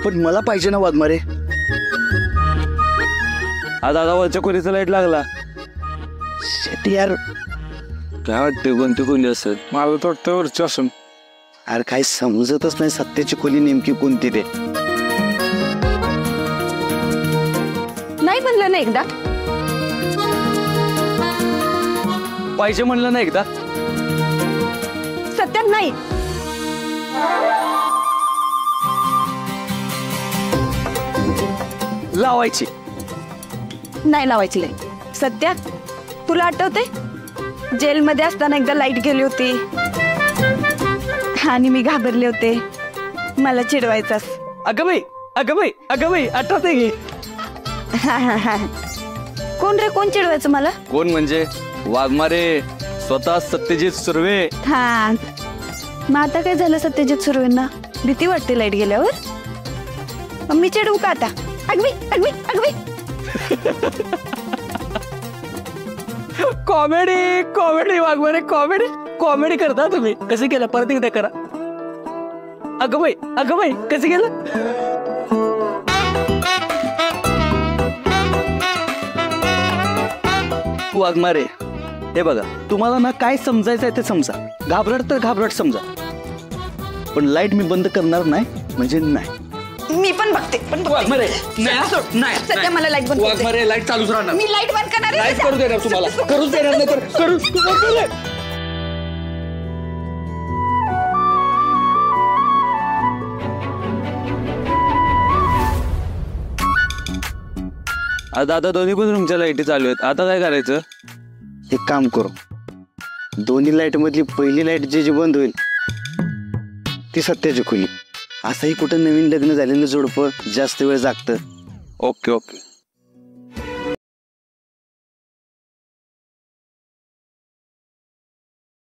पण मला पाहिजे ना वाघमारे. दादा वरच्या खोलीचा लाईट लागला. शेट यार, काय वाटते कोणती खोली असेल? मला तर वाटतं वरची असून. अरे काही समजतच नाही सत्याची खोली नेमकी कोणती ते. नाही म्हणलं ना एकदा? पाहिजे म्हणलं ना एकदा? सत्यात नाही. लावायची नाही लावायची नाही. सत्या, तुला आठवते जेलमध्ये असताना एकदा लाईट गेली होती आणि मी घाबरले होते, मला चिडवायचास. अगं बाई आठवते की? कोण रे, कोण चिडवायचं मला? कोण म्हणजे वाघमारे, स्वतः सत्यजित सुर्वे. हा, मग आता काय झालं सत्यजित सुर्वेंना? भीती वाटते लाईट गेल्यावर? मग मी चिडवू का आता? अगवी अगवी अगवी. Comedy comedy Waghmare, comedy comedy करता तुम्ही. कसे केलं परत एकदा करा. अगं बाई कसे केलं? वाघमारे, हे बघा, तुम्हाला ना काय समजायचं आहे ते समजा. घाबरट तर घाबरट समजा, पण लाईट मी बंद करणार नाही म्हणजे नाही. मी पण बघते. पण वाघमारे नाही, सध्या मला लाईट बंद. वाघमारे लाईट चालूच राहणार. मी लाईट बंद करणार आहे. लाईट करू देणार तुम्हाला. करूच देणार नाही तर करू. आता दोन्ही पण रूमच्या लाईटी चालू आहेत. आता काय करायचं? एक काम करू, दोन्ही लाईट मधली पहिली लाईट जी बंद होईल ती सत्याची खोली. असंही कुठं नवीन लग्न झालेलं जोडपं जास्त वेळ जागतं. ओके.